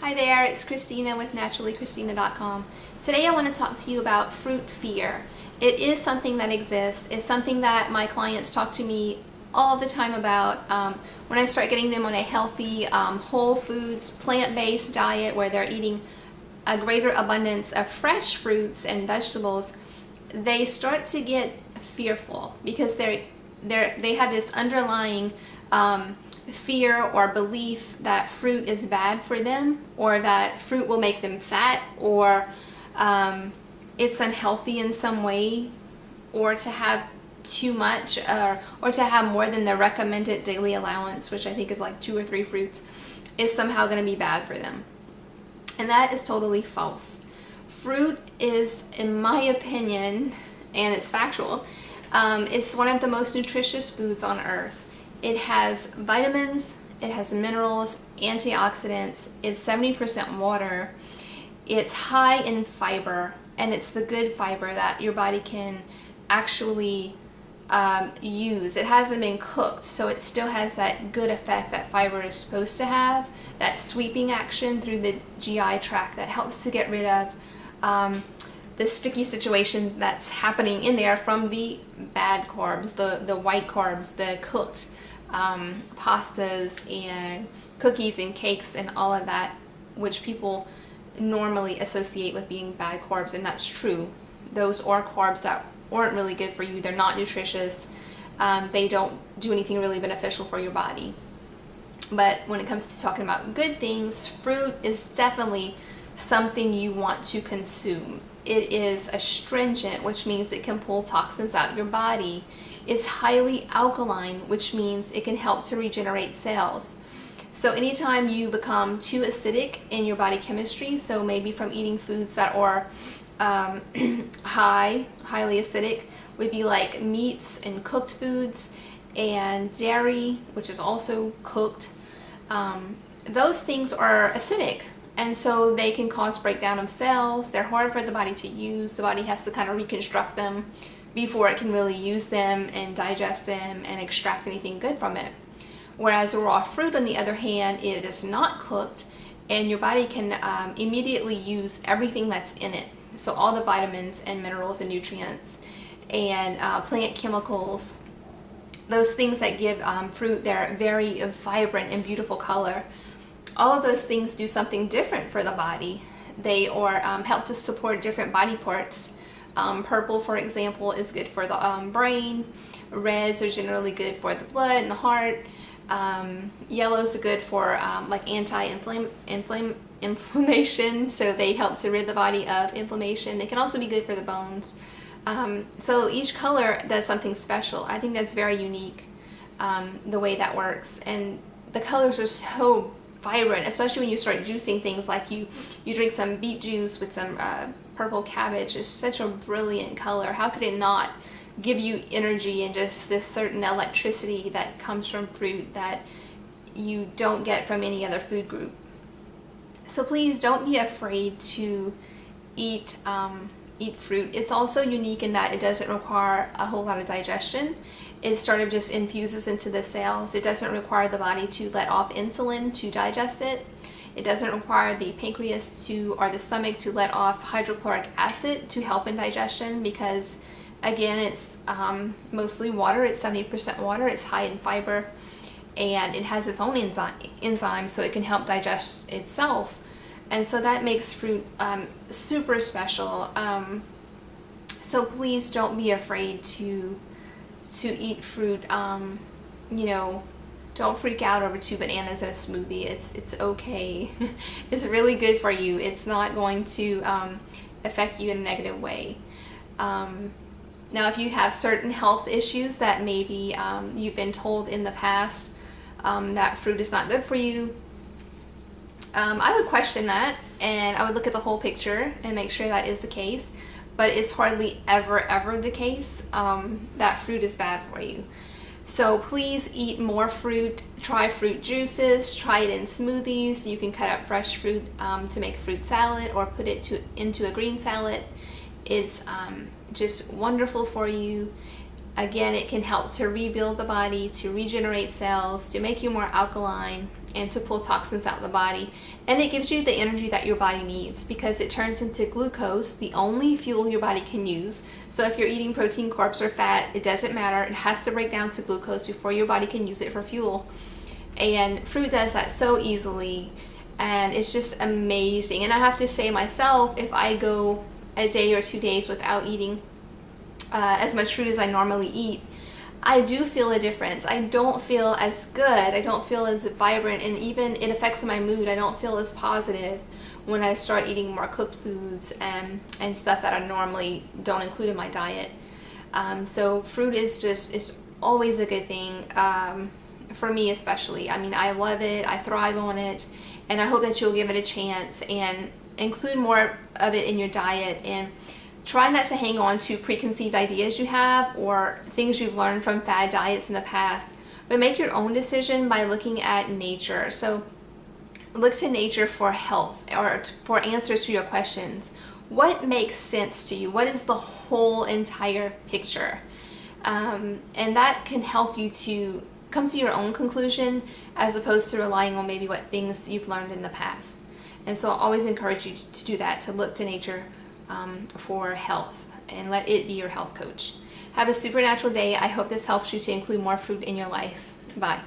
Hi there, it's Christina with naturallychristina.com. Today I want to talk to you about fruit fear. It is something that exists. It's something that my clients talk to me all the time about. When I start getting them on a healthy, whole foods, plant-based diet where they're eating a greater abundance of fresh fruits and vegetables, they start to get fearful because they have this underlying fear or belief that fruit is bad for them, or that fruit will make them fat, or it's unhealthy in some way, or to have too much, or to have more than the recommended daily allowance, which I think is like 2 or 3 fruits, is somehow going to be bad for them. And that is totally false. Fruit is, in my opinion, and it's factual, it's one of the most nutritious foods on earth. It has vitamins, it has minerals, antioxidants, it's 70% water, it's high in fiber, and it's the good fiber that your body can actually use. It hasn't been cooked, so it still has that good effect that fiber is supposed to have, that sweeping action through the GI tract that helps to get rid of the sticky situations that's happening in there from the bad carbs, the white carbs, the cooked pastas and cookies and cakes and all of that, which people normally associate with being bad carbs, and that's true. Those are carbs that aren't really good for you. They're not nutritious. They don't do anything really beneficial for your body. But when it comes to talking about good things, fruit is definitely something you want to consume. It is astringent, which means it can pull toxins out of your body. It's highly alkaline, which means it can help to regenerate cells. So anytime you become too acidic in your body chemistry, so maybe from eating foods that are highly acidic, would be like meats and cooked foods, and dairy, which is also cooked. Those things are acidic, and so they can cause breakdown of cells. They're hard for the body to use. The body has to kind of reconstruct them before it can really use them and digest them and extract anything good from it. Whereas raw fruit, on the other hand, it is not cooked, and your body can immediately use everything that's in it. So all the vitamins and minerals and nutrients and plant chemicals, those things that give fruit their very vibrant and beautiful color, all of those things do something different for the body. They are help to support different body parts. Purple, for example, is good for the brain. Reds are generally good for the blood and the heart. Yellows are good for like anti-inflammation, so they help to rid the body of inflammation. They can also be good for the bones. So each color does something special. I think that's very unique, the way that works. And the colors are so vibrant, especially when you start juicing things, like you drink some beet juice with some purple cabbage. It's such a brilliant color. How could it not give you energy and just this certain electricity that comes from fruit that you don't get from any other food group? So please don't be afraid to eat fruit. It's also unique in that it doesn't require a whole lot of digestion. It sort of just infuses into the cells. It doesn't require the body to let off insulin to digest it. It doesn't require the pancreas or the stomach to let off hydrochloric acid to help in digestion, because again, it's mostly water. It's 70% water. It's high in fiber, and it has its own enzyme, so it can help digest itself. And so that makes fruit super special. So please don't be afraid to eat fruit. You know, don't freak out over 2 bananas in a smoothie. It's okay. It's really good for you. It's not going to affect you in a negative way. Now, if you have certain health issues that maybe you've been told in the past that fruit is not good for you, I would question that, and I would look at the whole picture and make sure that is the case. But it's hardly ever the case that fruit is bad for you. So please eat more fruit. Try fruit juices. Try it in smoothies. You can cut up fresh fruit to make a fruit salad, or put it into a green salad. It's just wonderful for you. Again, it can help to rebuild the body, to regenerate cells, to make you more alkaline, and to pull toxins out of the body. And it gives you the energy that your body needs because it turns into glucose, the only fuel your body can use. So if you're eating protein, carbs, or fat, it doesn't matter. It has to break down to glucose before your body can use it for fuel. And fruit does that so easily, and it's just amazing. And I have to say myself, if I go a day or 2 days without eating as much fruit as I normally eat, I do feel a difference. I don't feel as good. I don't feel as vibrant, and even it affects my mood. I don't feel as positive when I start eating more cooked foods and stuff that I normally don't include in my diet. So fruit is always a good thing, for me especially. I mean, I love it. I thrive on it, and I hope that you'll give it a chance and include more of it in your diet, and try not to hang on to preconceived ideas you have or things you've learned from fad diets in the past, but make your own decision by looking at nature. So look to nature for health or for answers to your questions. What makes sense to you? What is the whole entire picture? And that can help you to come to your own conclusion as opposed to relying on maybe what things you've learned in the past. And so I always encourage you to do that, to look to nature for health, and let it be your health coach. Have a supernatural day. I hope this helps you to include more fruit in your life. Bye.